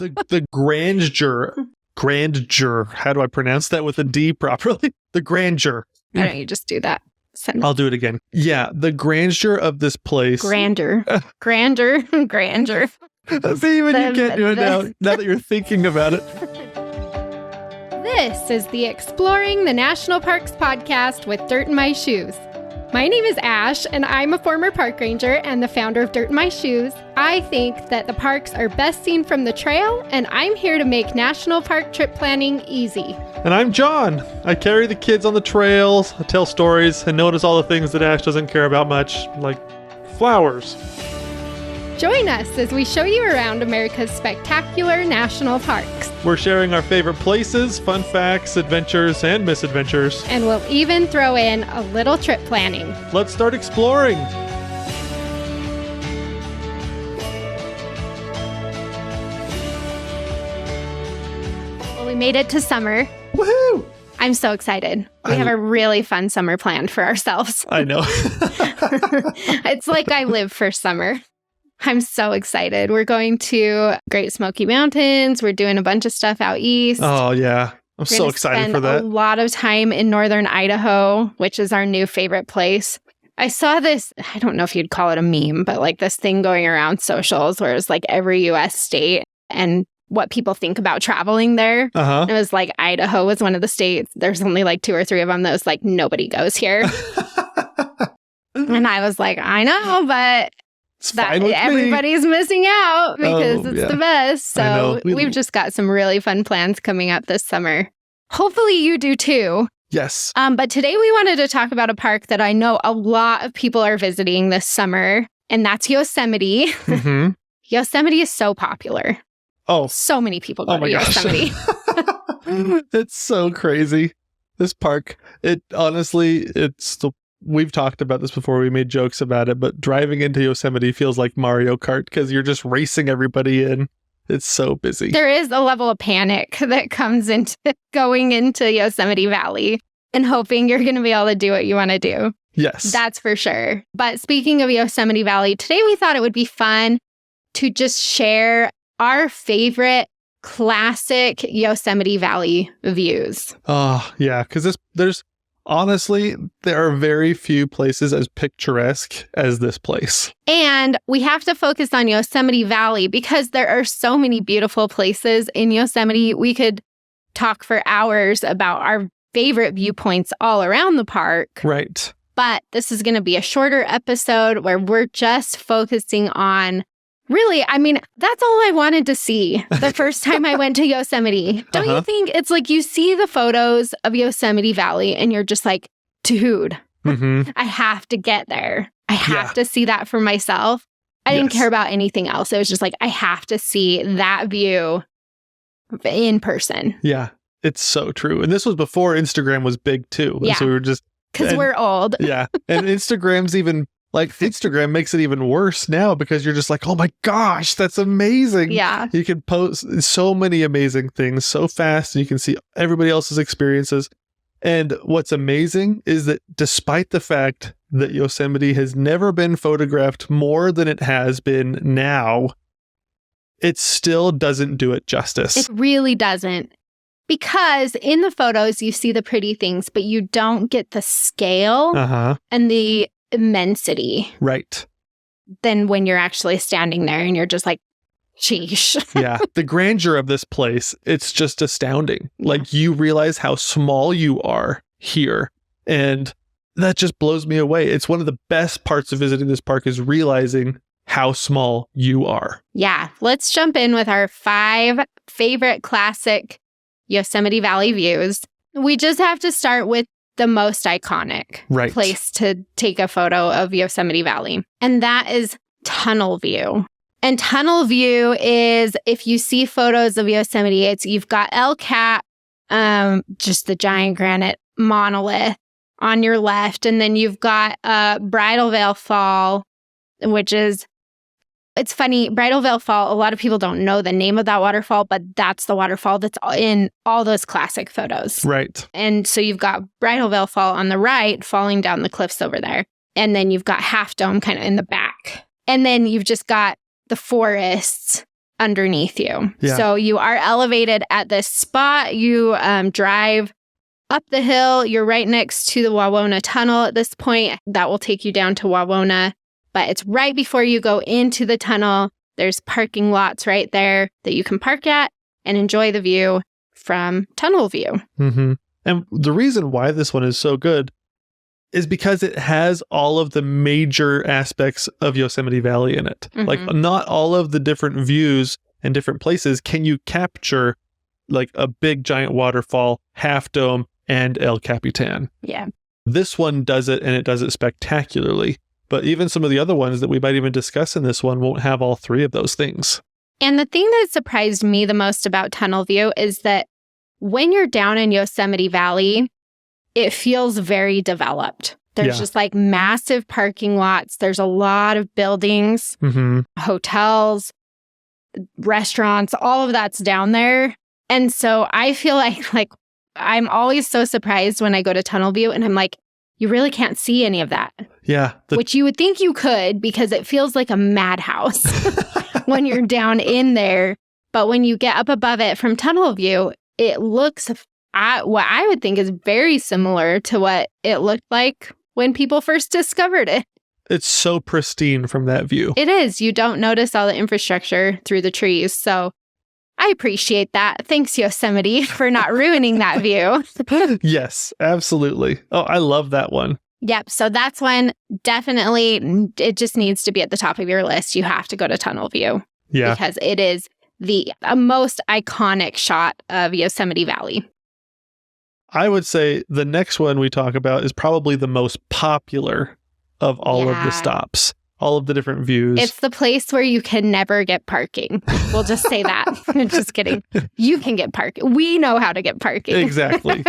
the grandeur. How do I pronounce that with a D properly? The grandeur. Why don't you just do that? I'll do it again. Yeah, the grandeur of this place. Grandeur. See, even you can't do it now that you're thinking about it. This is the Exploring the National Parks podcast with Dirt in My Shoes. My name is Ash, and I'm a former park ranger and the founder of Dirt in My Shoes. I think that the parks are best seen from the trail, and I'm here to make national park trip planning easy. And I'm John. I carry the kids on the trails, I tell stories, and notice all the things that Ash doesn't care about much, like flowers. Join us as we show you around America's spectacular national parks. We're sharing our favorite places, fun facts, adventures, and misadventures. And we'll even throw in a little trip planning. Let's start exploring. Well, we made it to summer. Woohoo! I'm so excited. We have a really fun summer planned for ourselves. I know. It's like I live for summer. I'm so excited. We're going to Great Smoky Mountains. We're doing a bunch of stuff out east. Oh, yeah. I'm so excited for that. A lot of time in northern Idaho, which is our new favorite place. I saw this, I don't know if you'd call it a meme, but like this thing going around socials where it's like every U.S. state and what people think about traveling there. Uh-huh. It was like Idaho was one of the states. There's only like 2 or 3 of them that was like, nobody goes here. And I was like, I know, but everybody's missing out because it's the best. So we've just got some really fun plans coming up this summer. Hopefully you do too. Yes. But today we wanted to talk about a park that I know a lot of people are visiting this summer, and that's Yosemite. Mm-hmm. Yosemite is so popular. Oh. So many people go to Yosemite. It's so crazy. This park, we've talked about this before. We made jokes about it, but driving into Yosemite feels like Mario Kart because you're just racing everybody in. It's so busy. There is a level of panic that comes into going into Yosemite Valley and hoping you're going to be able to do what you want to do. Yes. That's for sure. But speaking of Yosemite Valley, today we thought it would be fun to just share our favorite classic Yosemite Valley views. Oh, yeah. Because honestly, there are very few places as picturesque as this place. And we have to focus on Yosemite Valley because there are so many beautiful places in Yosemite. We could talk for hours about our favorite viewpoints all around the park. Right. But this is going to be a shorter episode where we're just focusing on really, I mean, that's all I wanted to see the first time I went to Yosemite. Don't you think? It's like you see the photos of Yosemite Valley and you're just like, dude, I have to get there. I have to see that for myself. I didn't care about anything else. It was just like, I have to see that view in person. Yeah, it's so true. And this was before Instagram was big too. Yeah. And so we were just... Because we're old. Yeah. And Instagram makes it even worse now because you're just like, oh my gosh, that's amazing. Yeah. You can post so many amazing things so fast and you can see everybody else's experiences. And what's amazing is that despite the fact that Yosemite has never been photographed more than it has been now, it still doesn't do it justice. It really doesn't. Because in the photos, you see the pretty things, but you don't get the scale and the immensity. Right. Than when you're actually standing there and you're just like, sheesh. Yeah. The grandeur of this place, it's just astounding. Like you realize how small you are here. And that just blows me away. It's one of the best parts of visiting this park is realizing how small you are. Yeah. Let's jump in with our 5 favorite classic Yosemite Valley views. We just have to start with the most iconic place to take a photo of Yosemite Valley. And that is Tunnel View. And Tunnel View is, if you see photos of Yosemite, you've got El Cap, just the giant granite monolith on your left. And then you've got Bridal Veil Fall, which is, it's funny, Bridal Veil Fall, a lot of people don't know the name of that waterfall, but that's the waterfall that's in all those classic photos. Right. And so you've got Bridal Veil Fall on the right, falling down the cliffs over there. And then you've got Half Dome kind of in the back. And then you've just got the forests underneath you. Yeah. So you are elevated at this spot. You drive up the hill. You're right next to the Wawona Tunnel at this point. That will take you down to Wawona. But it's right before you go into the tunnel. There's parking lots right there that you can park at and enjoy the view from tunnel view. Mm-hmm. And the reason why this one is so good is because it has all of the major aspects of Yosemite Valley in it. Mm-hmm. Like, not all of the different views and different places can you capture, like a big giant waterfall, Half Dome, and El Capitan. Yeah. This one does it, and it does it spectacularly. But even some of the other ones that we might even discuss in this one won't have all three of those things. And the thing that surprised me the most about tunnel view is that when you're down in Yosemite Valley, it feels very developed. There's just like massive parking lots. There's a lot of buildings, hotels, restaurants, all of that's down there. And so I feel like I'm always so surprised when I go to tunnel view and I'm like, you really can't see any of that. Yeah. Which you would think you could, because it feels like a madhouse when you're down in there. But when you get up above it from tunnel view, it looks, what I would think is very similar to what it looked like when people first discovered it. It's so pristine from that view. It is. You don't notice all the infrastructure through the trees. So I appreciate that. Thanks, Yosemite, for not ruining that view. Yes, absolutely. Oh, I love that one. Yep. So that's one. Definitely, it just needs to be at the top of your list. You have to go to tunnel view. Yeah. Because it is the most iconic shot of Yosemite Valley. I would say the next one we talk about is probably the most popular of all of the stops. All of the different views. It's the place where you can never get parking. We'll just say that. Just kidding. You can get parking. We know how to get parking. Exactly.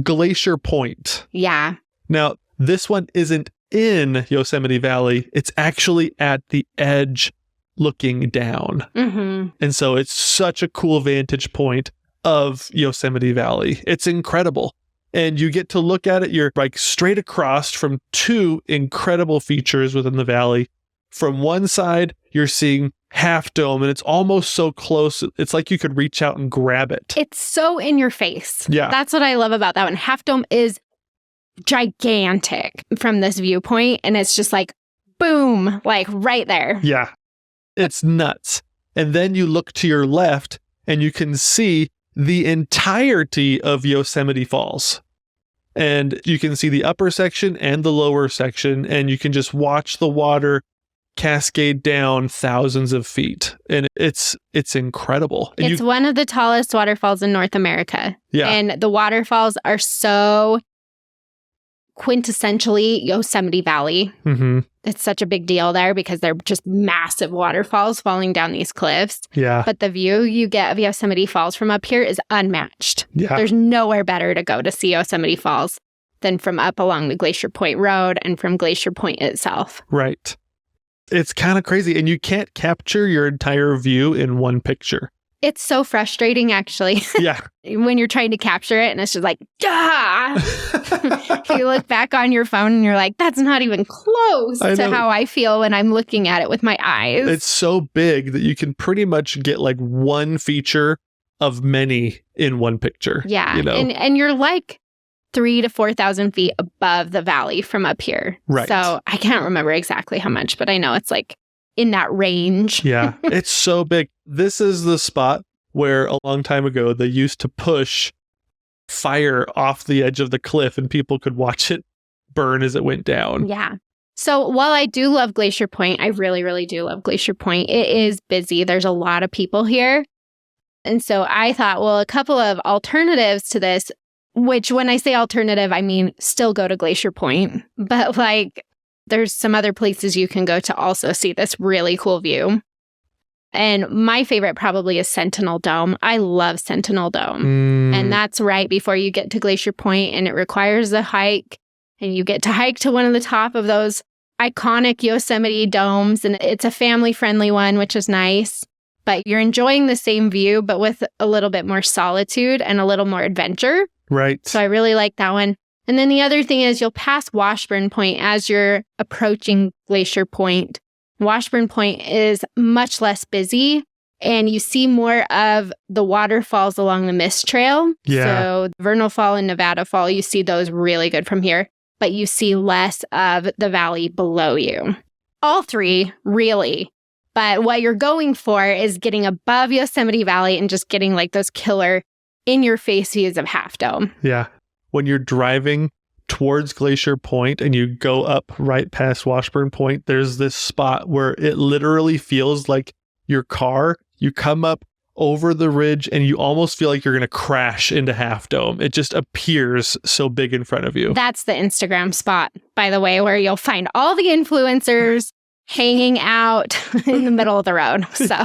Glacier Point. Yeah. Now, this one isn't in Yosemite Valley. It's actually at the edge looking down. Mm-hmm. And so it's such a cool vantage point of Yosemite Valley. It's incredible. And you get to look at it, you're like straight across from two incredible features within the valley. From one side, you're seeing Half Dome, and it's almost so close, it's like you could reach out and grab it. It's so in your face. Yeah. That's what I love about that one. Half Dome is gigantic from this viewpoint, and it's just like, boom, like right there. Yeah. It's nuts. And then you look to your left, and you can see the entirety of Yosemite Falls. And you can see the upper section and the lower section, and you can just watch the water cascade down thousands of feet. And it's incredible. And it's one of the tallest waterfalls in North America. Yeah. And the waterfalls are so quintessentially Yosemite Valley. Mm-hmm. It's such a big deal there because they're just massive waterfalls falling down these cliffs. Yeah. But the view you get of Yosemite Falls from up here is unmatched. Yeah. There's nowhere better to go to see Yosemite Falls than from up along the Glacier Point Road and from Glacier Point itself. Right. It's kind of crazy. And you can't capture your entire view in one picture. It's so frustrating, actually. Yeah. When you're trying to capture it and it's just like, you look back on your phone and you're like, that's not even close to how I feel when I'm looking at it with my eyes. It's so big that you can pretty much get like one feature of many in one picture. Yeah. You know? And you're like 3,000 to 4,000 feet above the valley from up here. Right. So I can't remember exactly how much, but I know it's like in that range. Yeah. It's so big. This is the spot where a long time ago they used to push fire off the edge of the cliff and people could watch it burn as it went down. Yeah. So while I do love Glacier Point, I really, really do love Glacier Point. It is busy. There's a lot of people here. And so I thought, well, a couple of alternatives to this, which when I say alternative, I mean still go to Glacier Point. But like there's some other places you can go to also see this really cool view. And my favorite probably is Sentinel Dome. I love Sentinel Dome. And that's right before you get to Glacier Point, and it requires a hike. And you get to hike to one of the top of those iconic Yosemite domes. And it's a family-friendly one, which is nice. But you're enjoying the same view, but with a little bit more solitude and a little more adventure. Right. So I really like that one. And then the other thing is you'll pass Washburn Point as you're approaching Glacier Point. Washburn Point is much less busy, and you see more of the waterfalls along the Mist Trail. Yeah. So Vernal Fall and Nevada Fall, you see those really good from here, but you see less of the valley below you. All three, really. But what you're going for is getting above Yosemite Valley and just getting like those killer in-your-face views of Half Dome. Yeah. When you're driving towards Glacier Point and you go up right past Washburn Point, there's this spot where it literally feels like your car, you come up over the ridge and you almost feel like you're going to crash into Half Dome. It just appears so big in front of you. That's the Instagram spot, by the way, where you'll find all the influencers hanging out in the middle of the road. So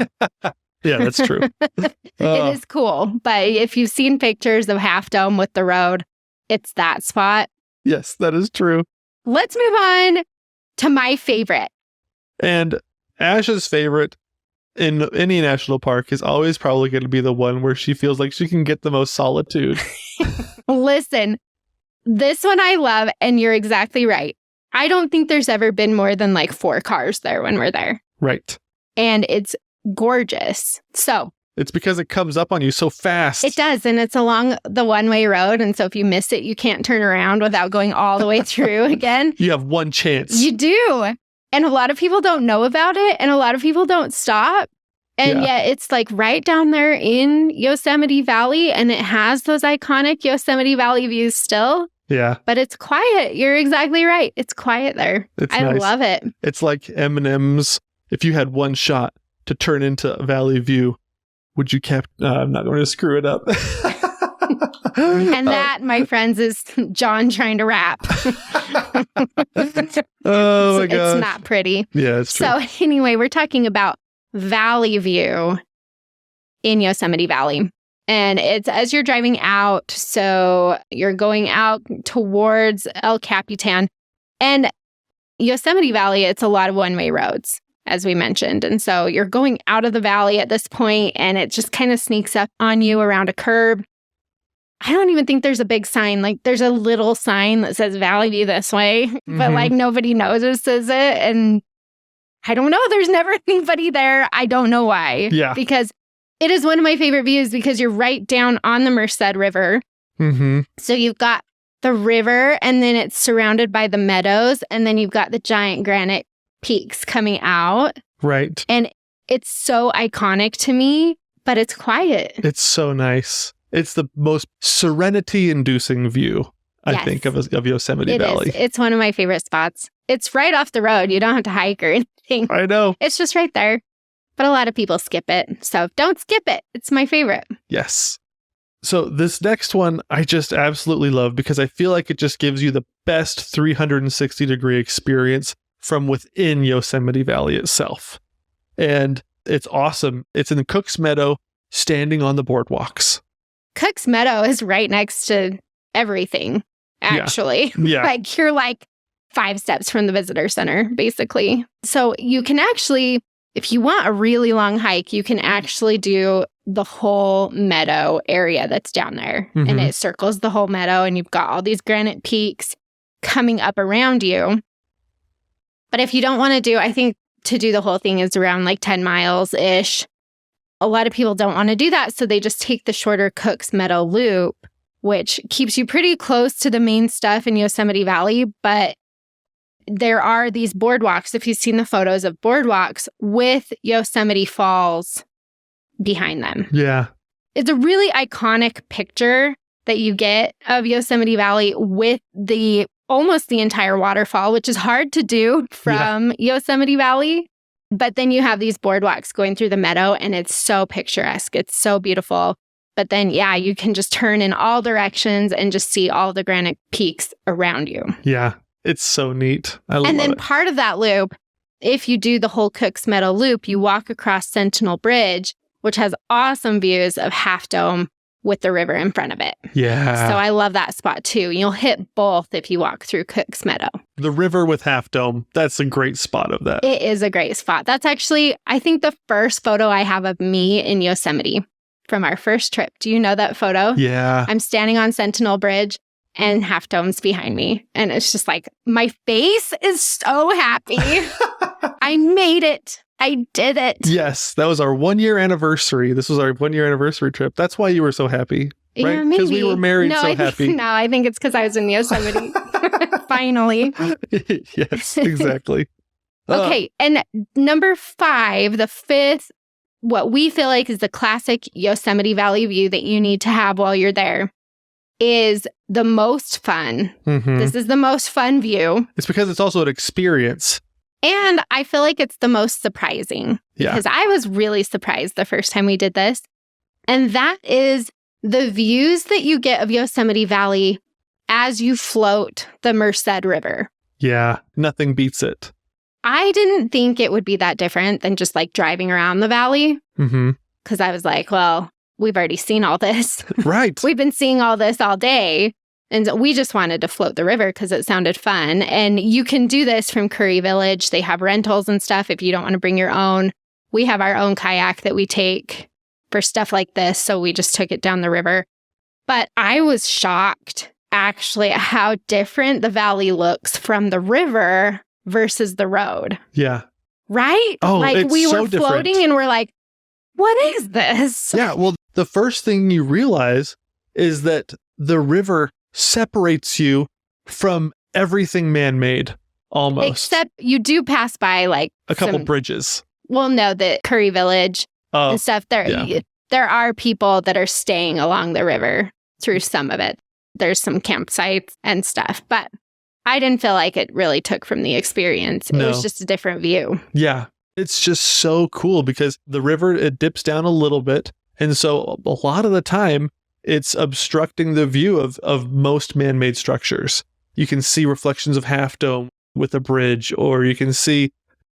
yeah, that's true. It is cool. But if you've seen pictures of Half Dome with the road, it's that spot. Yes, that is true. Let's move on to my favorite. And Ash's favorite in any national park is always probably going to be the one where she feels like she can get the most solitude. Listen, this one I love, and you're exactly right. I don't think there's ever been more than like 4 cars there when we're there. Right. And it's gorgeous. So it's because it comes up on you so fast. It does. And it's along the one-way road. And so if you miss it, you can't turn around without going all the way through again. You have one chance. You do. And a lot of people don't know about it. And a lot of people don't stop. And yet it's like right down there in Yosemite Valley. And it has those iconic Yosemite Valley views still. Yeah. But it's quiet. You're exactly right. It's quiet there. I love it. It's like M&M's. If you had one shot to turn into Valley View, would you I'm not going to screw it up. And that, my friends, is John trying to rap. Oh my gosh. It's not pretty. Yeah, it's true. So anyway, we're talking about Valley View in Yosemite Valley. And it's as you're driving out, so you're going out towards El Capitan. And Yosemite Valley, it's a lot of one-way roads, as we mentioned. And so you're going out of the valley at this point, and it just kind of sneaks up on you around a curb. I don't even think there's a big sign. Like, there's a little sign that says Valley View this way, but like nobody notices it. And I don't know. There's never anybody there. I don't know why. Yeah. Because it is one of my favorite views because you're right down on the Merced River. Mm-hmm. So you've got the river, and then it's surrounded by the meadows, and then you've got the giant granite peaks coming out. Right. And it's so iconic to me, but it's quiet. It's so nice. It's the most serenity-inducing view, I think, of Yosemite Valley. It's one of my favorite spots. It's right off the road. You don't have to hike or anything. I know. It's just right there. But a lot of people skip it. So don't skip it. It's my favorite. Yes. So this next one, I just absolutely love because I feel like it just gives you the best 360-degree experience from within Yosemite Valley itself. And it's awesome. It's in Cook's Meadow, standing on the boardwalks. Cook's Meadow is right next to everything, actually. Yeah. Like, you're like 5 steps from the visitor center, basically. So you can actually, if you want a really long hike, you can actually do the whole meadow area that's down there. Mm-hmm. And it circles the whole meadow, and you've got all these granite peaks coming up around you. But if you don't want to do, I think to do the whole thing is around like 10 miles-ish. A lot of people don't want to do that, so they just take the shorter Cook's Meadow loop, which keeps you pretty close to the main stuff in Yosemite Valley. But there are these boardwalks, if you've seen the photos of boardwalks, with Yosemite Falls behind them. Yeah. It's a really iconic picture that you get of Yosemite Valley with almost the entire waterfall, which is hard to do from Yosemite Valley. But then you have these boardwalks going through the meadow, and it's so picturesque. It's so beautiful. But then, you can just turn in all directions and just see all the granite peaks around you. Yeah, it's so neat. I love it. And then part of that loop, if you do the whole Cook's Meadow loop, you walk across Sentinel Bridge, which has awesome views of Half Dome with the river in front of it. Yeah. So I love that spot too. You'll hit both if you walk through Cook's Meadow. The river with Half Dome, that's a great spot of that. It is a great spot. That's actually, I think, the first photo I have of me in Yosemite from our first trip. Do you know that photo? Yeah. I'm standing on Sentinel Bridge, and Half Dome's behind me. And it's just like, my face is so happy. I made it. I did it. Yes, that was our 1 year anniversary. This was our 1 year anniversary trip. That's why you were so happy. Right? Yeah, maybe. Because we were married happy. No, I think it's because I was in Yosemite. Finally. Yes, exactly. Okay, and number 5, the 5th, what we feel like is the classic Yosemite Valley view that you need to have while you're there is the most fun. Mm-hmm. This is the most fun view. It's because it's also an experience. And I feel like it's the most surprising. Yeah. Because I was really surprised the first time we did this. And that is the views that you get of Yosemite Valley as you float the Merced River. Yeah, nothing beats it. I didn't think it would be that different than just like driving around the valley. Mm-hmm. Because I was like, well, we've already seen all this. Right. We've been seeing all this all day. And we just wanted to float the river because it sounded fun. And you can do this from Curry Village. They have rentals and stuff if you don't want to bring your own. We have our own kayak that we take for stuff like this. So we just took it down the river. But I was shocked, actually, at how different the valley looks from the river versus the road. Yeah. Right? Oh, like it's we so were floating different. and we're like, what is this? Yeah. Well, the first thing you realize is that the river separates you from everything man-made, almost. Except you do pass by like a couple bridges. Well, no, the Curry Village and stuff. There are people that are staying along the river through some of it. There's some campsites and stuff, but I didn't feel like it really took from the experience. It was just a different view. Yeah. It's just so cool because the river, it dips down a little bit. And so a lot of the time, it's obstructing the view of most man-made structures. You can see reflections of Half Dome with a bridge, or you can see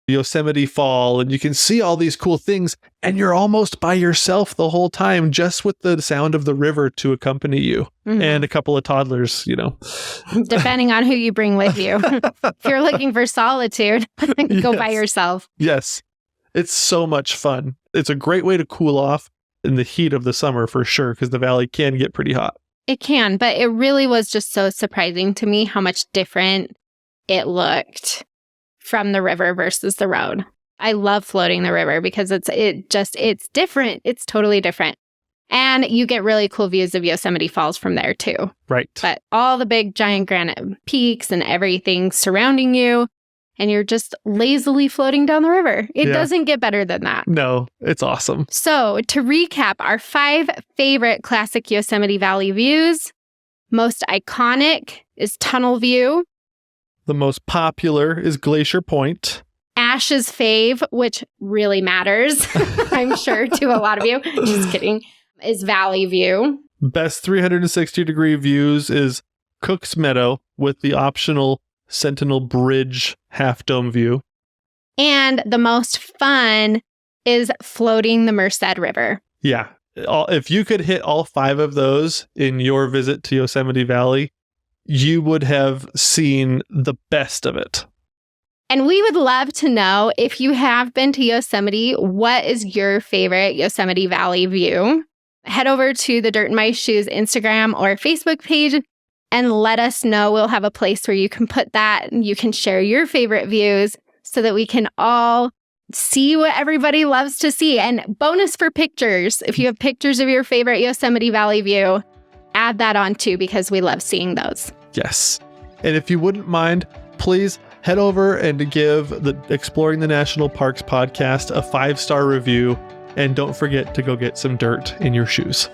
Yosemite Fall, and you can see all these cool things, and you're almost by yourself the whole time, just with the sound of the river to accompany you, and a couple of toddlers, Depending on who you bring with you. If you're looking for solitude, go by yourself. Yes. It's so much fun. It's a great way to cool off in the heat of the summer for sure, because the valley can get pretty hot. It can, but it really was just so surprising to me how much different it looked from the river versus the road. I love floating the river because it's different. It's totally different. And you get really cool views of Yosemite Falls from there too. Right. But all the big giant granite peaks and everything surrounding you, and you're just lazily floating down the river. It doesn't get better than that. No, it's awesome. So to recap, our 5 favorite classic Yosemite Valley views. Most iconic is Tunnel View. The most popular is Glacier Point. Ash's fave, which really matters, I'm sure, to a lot of you. Just kidding. Is Valley View. Best 360-degree views is Cook's Meadow with the optional Sentinel Bridge Half Dome view. And the most fun is floating the Merced River. Yeah. If you could hit all 5 of those in your visit to Yosemite Valley, you would have seen the best of it. And we would love to know, if you have been to Yosemite, what is your favorite Yosemite Valley view? Head over to the Dirt in My Shoes Instagram or Facebook page and let us know. We'll have a place where you can put that and you can share your favorite views so that we can all see what everybody loves to see. And bonus for pictures, if you have pictures of your favorite Yosemite Valley view, add that on too, because we love seeing those. Yes. And if you wouldn't mind, please head over and give the Exploring the National Parks podcast a 5-star review. And don't forget to go get some dirt in your shoes.